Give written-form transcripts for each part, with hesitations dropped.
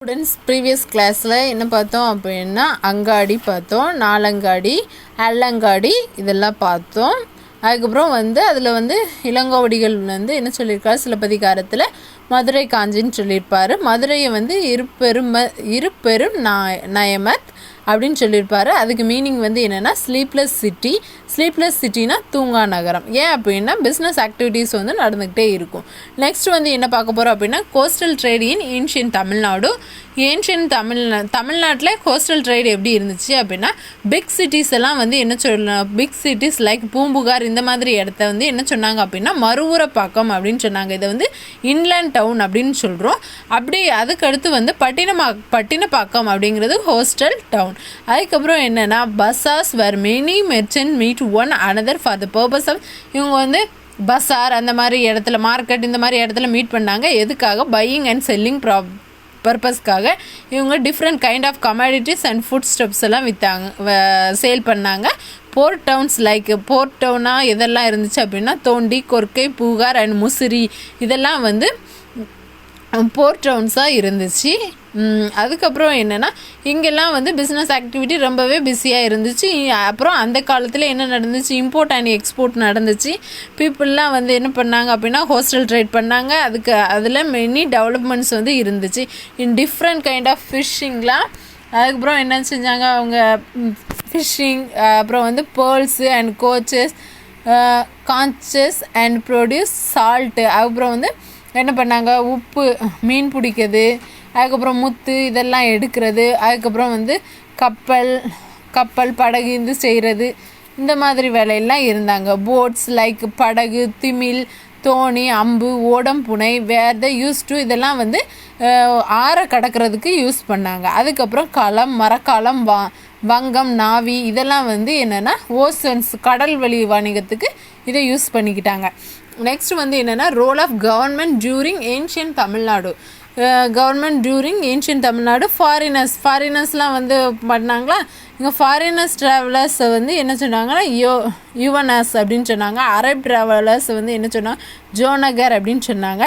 Students previous கிளாஸில் என்ன பார்த்தோம் அப்படின்னா அங்காடி பார்த்தோம், நாலங்காடி, அல்லங்காடி இதெல்லாம் பார்த்தோம். அதுக்கப்புறம் அதில் இளங்கோவடிகள் என்ன சொல்லியிருக்காரு, சிலப்பதிகாரத்தில் மதுரை காஞ்சின்னு சொல்லியிருப்பார். மதுரையை இருபெரும் நயமத் அப்படின்னு சொல்லியிருப்பார். அதுக்கு மீனிங் என்னென்னா ஸ்லீப்லெஸ் சிட்டி. ஸ்லீப்லெஸ் சிட்டினா தூங்கா நகரம். ஏன் அப்படின்னா பிஸ்னஸ் ஆக்டிவிட்டீஸ் நடந்துக்கிட்டே இருக்கும். நெக்ஸ்ட் என்ன பார்க்க போகிறோம் அப்படின்னா கோஸ்டல் ட்ரேட் இன் ஏன்ஷியன் தமிழ்நாடு. ஏன்ஷியன் தமிழ்நாட்டில் கோஸ்டல் ட்ரேட் எப்படி இருந்துச்சு அப்படின்னா பிக் சிட்டிஸ் எல்லாம் என்ன சொல்லலாம், பிக் சிட்டிஸ் லைக் பூம்புகார் இந்த மாதிரி இடத்த என்ன சொன்னாங்க அப்படின்னா மறுவூரப்பாக்கம் அப்படின்னு சொன்னாங்க. இதை இன்லேண்ட் டவுன் அப்படின்னு சொல்கிறோம். அப்படி அதுக்கடுத்து பட்டினப்பாக்கம் அப்படிங்கிறது ஹோஸ்டல் டவுன். அதுக்கப்புறம் என்னென்னா bazaars where many merchant meet one another for the purpose of இவங்க பஸார் அந்த மாதிரி இடத்துல மார்க்கெட் இந்த மாதிரி இடத்துல மீட் பண்ணாங்க. எதுக்காக? பையிங் அண்ட் செல்லிங் பர்பஸ்க்காக இவங்க different kind of commodities and foodstuffs எல்லாம் சேல் பண்ணாங்க. போர்ட் டவுன்ஸ் லைக் போர்ட் டவுனாக எதெல்லாம் இருந்துச்சு அப்படின்னா தோண்டி, கொர்க்கை, பூகார் அண்ட் முசிறி இதெல்லாம் போர்ட் டவுன்ஸாக இருந்துச்சு. அதுக்கப்புறம் என்னென்னா இங்கெல்லாம் பிஸ்னஸ் ஆக்டிவிட்டி ரொம்பவே பிஸியாக இருந்துச்சு. அப்புறம் அந்த காலத்தில் என்ன நடந்துச்சு, இம்போர்ட் அண்ட் எக்ஸ்போர்ட் நடந்துச்சு. பீப்புளெலாம் என்ன பண்ணாங்க அப்படின்னா ஹோஸ்டல் ட்ரேட் பண்ணாங்க. அதில் மெனி டெவலப்மெண்ட்ஸ் இருந்துச்சு இன் டிஃப்ரெண்ட் கைண்ட் ஆஃப் ஃபிஷ்ஷிங்லாம். அதுக்கப்புறம் என்ன செஞ்சாங்க அவங்க ஃபிஷ்ஷிங், அப்புறம் pearls and conches and produce salt. அப்புறம் என்ன பண்ணாங்க, உப்பு, மீன் பிடிக்கிறது, அதுக்கப்புறம் முத்து இதெல்லாம் எடுக்கிறது, அதுக்கப்புறம் கப்பல் படகு செய்கிறது இந்த மாதிரி வேலையெல்லாம் இருந்தாங்க. போட்ஸ் லைக் படகு, திமில், தோணி, அம்பு, ஓடம், புனை வேர் த யூஸ் டு இதெல்லாம் ஆற கடக்கிறதுக்கு யூஸ் பண்ணாங்க. அதுக்கப்புறம் களம், மரக்காலம், வங்கம், நாவி இதெல்லாம் என்னென்னா ஓசன்ஸ் கடல் வழி வணிகத்துக்கு இதை யூஸ் பண்ணிக்கிட்டாங்க. நெக்ஸ்ட் என்னென்னா role of government during ancient Tamil Nadu. Government during ancient Tamil Nadu. ஃபாரினர்ஸ்லாம் பண்ணாங்களா. இங்கே ஃபாரினர்ஸ் ட்ராவலர்ஸ் என்ன சொன்னாங்கன்னா யுவனாஸ் அப்படின்னு சொன்னாங்க. அரப் ட்ராவலர்ஸ் என்ன சொன்னாங்க, ஜோனகர் அப்படின்னு சொன்னாங்க.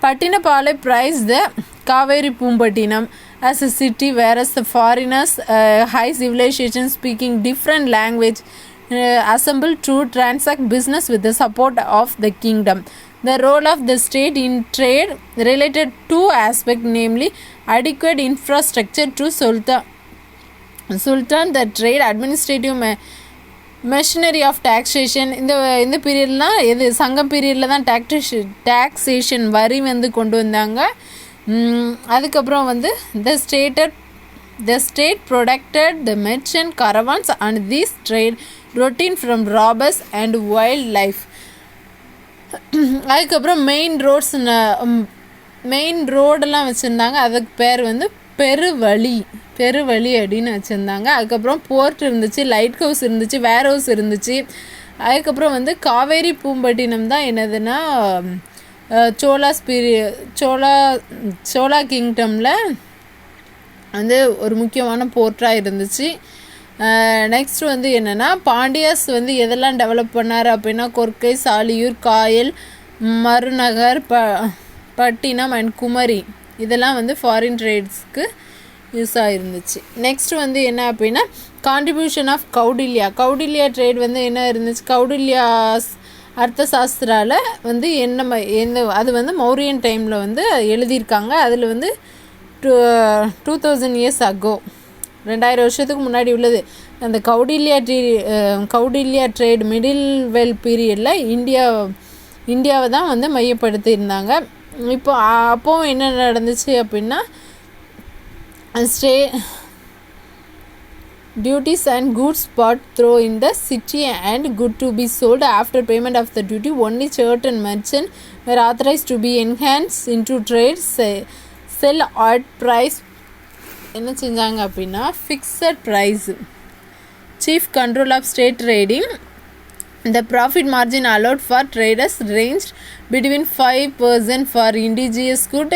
Pattinappalai praise the Kaveri Poompattinam as a city, whereas the foreigners high civilization speaking different language assembled to transact business with the support of the kingdom. The role of the state in trade related two aspects, namely adequate infrastructure to sultan the trade, administrative machinery of taxation. இந்த பீரியட்லாம் சங்கம் பீரியடில் தான் taxation வரி கொண்டு வந்தாங்க. அதுக்கப்புறம் the state protected the merchant caravans and these trade routine from robbers and wildlife. அதுக்கப்புறம் main ரோடெல்லாம் வச்சுருந்தாங்க. அதுக்கு பேர் பெருவழி அப்படின்னு வச்சுருந்தாங்க. அதுக்கப்புறம் போர்ட் இருந்துச்சு, லைட் ஹவுஸ் இருந்துச்சு, வேர் ஹவுஸ் இருந்துச்சு. அதுக்கப்புறம் காவேரி பூம்பட்டினம் தான் என்னதுன்னா சோழா கிங்டமில் ஒரு முக்கியமான போர்ட்டாக இருந்துச்சு. நெக்ஸ்ட் என்னென்னா பாண்டியாஸ் எதெல்லாம் டெவலப் பண்ணார் அப்படின்னா கொர்க்கை, சாலியூர், காயல், மருநகர், பட்டினம் அண்ட் குமரி இதெல்லாம் ஃபாரின் ட்ரேட்ஸ்க்கு யூஸ் ஆகிருந்துச்சு. நெக்ஸ்ட் என்ன அப்படின்னா கான்ட்ரிபியூஷன் ஆஃப் கௌடில்யா ட்ரேட் என்ன இருந்துச்சு. கௌடில்யாஸ் அர்த்தசாஸ்திராவில் என்ன அது மௌரியன் டைமில் எழுதியிருக்காங்க. அதில் 2000 இயர்ஸ் அகோ 2000 வருஷத்துக்கு முன்னாடி உள்ளது. அந்த கௌடில்யா ட்ரேட் மிடில் வெல் பீரியடில் இந்தியாவை தான் மையப்படுத்தியிருந்தாங்க. அப்போது என்ன நடந்துச்சு அப்படின்னா duties and goods bought through in the city and good to be sold after payment of the duty. Only certain merchants were authorized to be enhanced into trade, sell at price என்ன செஞ்சாங்க அப்படின்னா fixed price. Chief control of state trading. The profit margin allowed for traders ranged between 5% for indigenous good.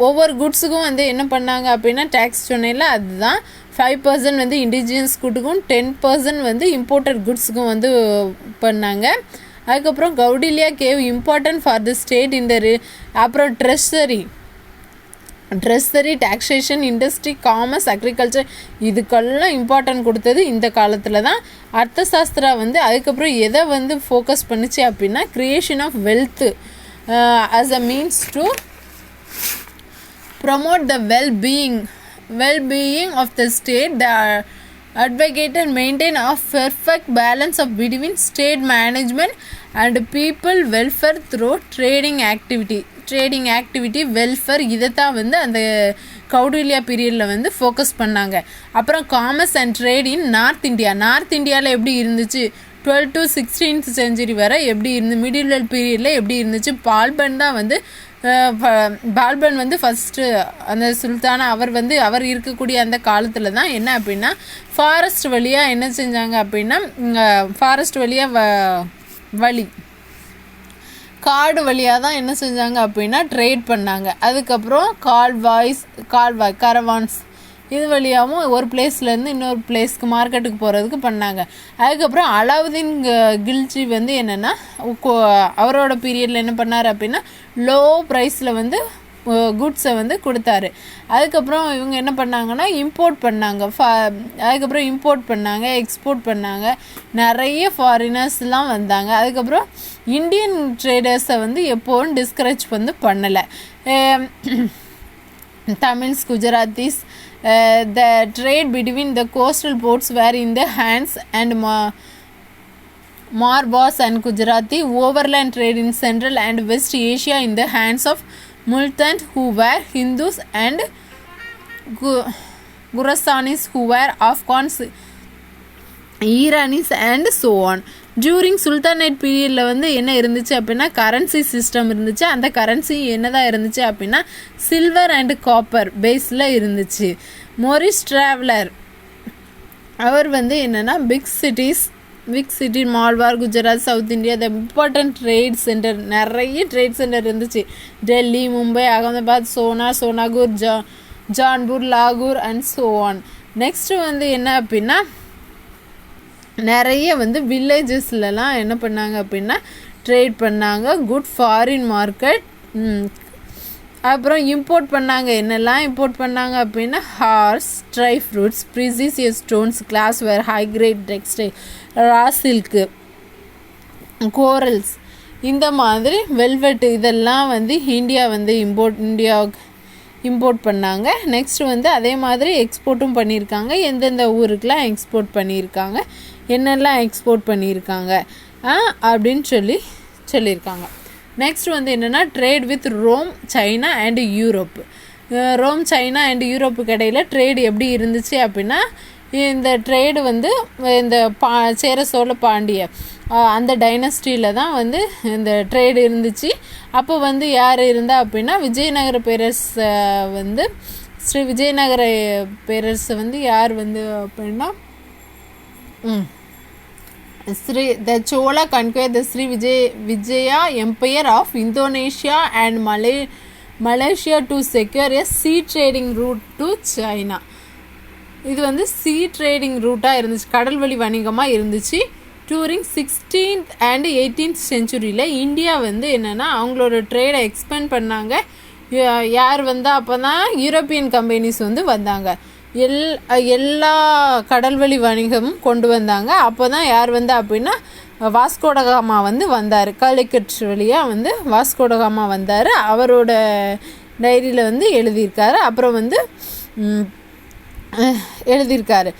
ஒவ்வொரு குட்ஸுக்கும் என்ன பண்ணாங்க அப்படின்னா tax சொன்னேன்ல அதுதான் 5% indigenous குட்ஸுக்கும் 10% imported குட்ஸுக்கும் பண்ணாங்க. அதுக்கப்புறம் Kautilya gave important for the state இந்த அப்புறம் treasury treasury, taxation, industry, commerce, agriculture இதுக்கெல்லாம் இம்பார்ட்டன்ட் கொடுத்தது இந்த காலத்தில் தான். அர்த்தசாஸ்திரா வந்து அதுக்கப்புறம் எதை வந்து ஃபோக்கஸ் பண்ணிச்சு அப்படின்னா creation of wealth as a means to promote the well-being of the state. The advocated maintain a perfect balance of between state management and people welfare through trading activity welfare. இதைத்தான் வந்து அந்த கௌடில்யா பீரியடில் வந்து focus பண்ணாங்க. அப்புறம் commerce and trade in north இந்தியாவில் எப்படி இருந்துச்சு, 12th to 16th century வரை எப்படி இருந்து, மிடிவல் பீரியடில் எப்படி இருந்துச்சு. பால்பன் வந்து ஃபஸ்ட்டு அந்த சுல்தானா அவர் இருக்கக்கூடிய அந்த காலத்தில் தான் என்ன அப்படின்னா ஃபாரஸ்ட் வழியாக என்ன செஞ்சாங்க அப்படின்னா ஃபாரஸ்ட் வழியாக காடு வழியாக தான் என்ன செஞ்சாங்க அப்படின்னா ட்ரேட் பண்ணாங்க. அதுக்கப்புறம் கால்வாய் கரவான்ஸ் இது வழியாகவும் ஒரு பிளேஸ்லேருந்து இன்னொரு பிளேஸ்க்கு மார்க்கெட்டுக்கு போகிறதுக்கு பண்ணாங்க. அதுக்கப்புறம் அலாவுதீன் கில்ஜி வந்து என்னென்னா அவரோட பீரியடில் என்ன பண்ணார் அப்படின்னா லோ ப்ரைஸில் வந்து குட்ஸை வந்து கொடுத்தாரு. அதுக்கப்புறம் இவங்க என்ன பண்ணாங்கன்னா இம்போர்ட் பண்ணாங்க, எக்ஸ்போர்ட் பண்ணாங்க, நிறைய ஃபாரினர்ஸ்லாம் வந்தாங்க. அதுக்கப்புறம் இந்தியன் ட்ரேடர்ஸை வந்து எப்போவும் டிஸ்கரேஜ் வந்து பண்ணலை. Tamils, Gujaratis, the trade between the coastal ports were in the hands and Marwas and Gujarati. Overland trade in Central and West Asia in the hands of Multans who were Hindus and Khurasanis who were Afghans, Iranis and so on. During sultanate பீரியடில் வந்து என்ன இருந்துச்சு அப்படின்னா currency system இருந்துச்சு. அந்த currency என்னதான் இருந்துச்சு அப்படின்னா சில்வர் அண்ட் காப்பர் பேஸில் இருந்துச்சு. மொரிஸ் ட்ராவலர் அவர் வந்து என்னென்னா பிக் சிட்டி மால்வார், Gujarat, South India the important trade centre, நிறைய ட்ரேட் சென்டர் இருந்துச்சு. டெல்லி, மும்பை, அகமதாபாத், சோனாகூர், ஜான்பூர், லாகூர் அண்ட் ஸோ ஆன். நெக்ஸ்ட்டு வந்து என்ன அப்படின்னா நிறைய வந்து வில்லேஜஸ்லலாம் என்ன பண்ணாங்க அப்படின்னா ட்ரேட் பண்ணாங்க. Good foreign market. அப்புறம் இம்போர்ட் பண்ணாங்க. என்னெல்லாம் இம்போர்ட் பண்ணாங்க அப்படின்னா horse, dry fruits, precious stones, glassware, high grade textile, raw silk, corals, இந்த மாதிரி வெல்வெட் இதெல்லாம் வந்து இந்தியாவுக்கு இம்போர்ட் பண்ணாங்க. நெக்ஸ்ட் வந்து அதே மாதிரி எக்ஸ்போர்ட்டும் பண்ணியிருக்காங்க. எந்தெந்த ஊருக்கெலாம் எக்ஸ்போர்ட் பண்ணியிருக்காங்க, என்னெல்லாம் எக்ஸ்போர்ட் பண்ணியிருக்காங்க அப்படின்னு சொல்லியிருக்காங்க. நெக்ஸ்ட் வந்து என்னென்னா trade with Rome, China and Europe. Rome, China and யூரோப்புக்கு இடையில் ட்ரேடு எப்படி இருந்துச்சு அப்படின்னா இந்த ட்ரேடு வந்து இந்த சேர சோழ பாண்டிய அந்த டைனஸ்டியில் தான் வந்து இந்த ட்ரேடு இருந்துச்சு. அப்போ வந்து யார் இருந்தா அப்படின்னா விஜயநகர பேரரசு வந்து ஸ்ரீ விஜயநகர பேரரசு வந்து யார் வந்து அப்படின்னா the Chola conquered the Sri Vijaya Empire of Indonesia and Malaysia to secure a sea trading route to China. இது வந்து sea trading ரூட்டாக இருந்துச்சு, கடல் வழி வணிகமாக இருந்துச்சு. Touring 16th and 18th centuryயில் India வந்து என்னென்னா அவங்களோட ட்ரேடை எக்ஸ்பேண்ட் பண்ணாங்க. யார் வந்தால் அப்போ தான் யூரோப்பியன் கம்பெனிஸ் வந்து வந்தாங்க. எல்லா கடல்வழி வணிகமும் கொண்டு வந்தாங்க. அப்போ தான் யார் வந்தா அப்படின்னா வாஸ்கோடகாமா வந்து வந்தார். காலிக்கட் வழியாக வந்து வாஸ்கோடகாமா வந்தார். அவரோட டைரியில் வந்து எழுதியிருக்காரு. அப்புறம் வந்து எழுதியிருக்காரு.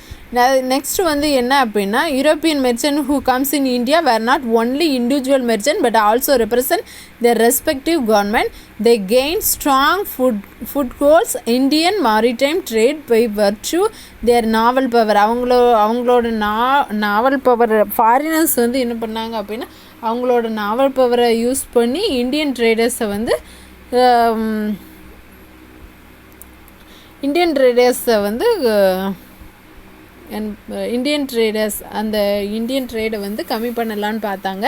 நெக்ஸ்ட் வந்து என்ன அப்படின்னா European merchant who comes in India where not only individual merchant but also represent their respective government. They gained strong footholds Indian maritime trade by virtue their naval power. அவங்களோட நாவல் பவர் ஃபாரினர்ஸ் வந்து என்ன பண்ணாங்க அப்படின்னா அவங்களோட நாவல் பவரை use பண்ணி Indian ட்ரேடர்ஸை வந்து Indian traders அந்த இந்தியன் ட்ரேடை வந்து கம்மி பண்ணலான்னு பார்த்தாங்க.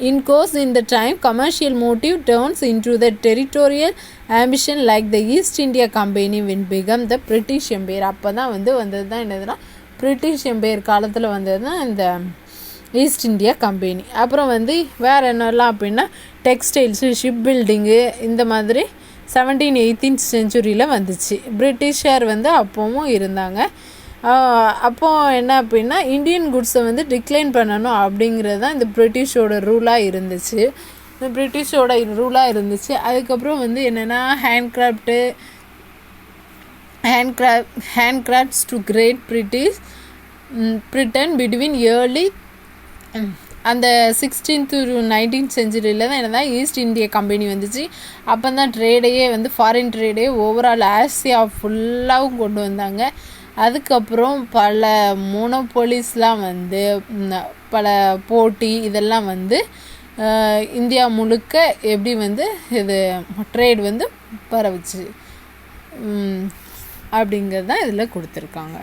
இன் course in the time commercial motive turns into the territorial ambition like the East India Company when become the British Empire. அப்போ தான் வந்து வந்தது தான் என்னதுன்னா பிரிட்டிஷ் எம்பையர் காலத்தில் வந்தது தான் இந்த ஈஸ்ட் இந்தியா கம்பெனி. அப்புறம் வந்து வேறு என்னெல்லாம் அப்படின்னா டெக்ஸ்டைல்ஸு, ஷிப் பில்டிங்கு, இந்த மாதிரி 18th செஞ்சுரியில் வந்துச்சு. பிரிட்டிஷர் வந்து அப்போவும் இருந்தாங்க. அப்போது என்ன அப்படின்னா இந்தியன் குட்ஸை வந்து டிக்ளைன் பண்ணணும் அப்படிங்கிறது தான் இந்த பிரிட்டிஷோட ரூலாக இருந்துச்சு. அதுக்கப்புறம் வந்து என்னென்னா handcrafts to Great Britain between early அந்த 16th to 19th செஞ்சுரியில் தான் என்னன்னா ஈஸ்ட் இந்தியா கம்பெனி வந்துச்சு. அப்போ தான் ட்ரேடையே வந்து ஃபாரின் ட்ரேடே ஓவரால் ஆசியா ஃபுல்லாகவும் கொண்டு வந்தாங்க. அதுக்கப்புறம் பல மோனோபோலிஸ்லாம் வந்து பல போட்டி இதெல்லாம் வந்து இந்தியா முழுக்க எப்படி வந்து இது ட்ரேட் வந்து பரவுச்சு அப்படிங்கிறது தான் இதில் கொடுத்துருக்காங்க.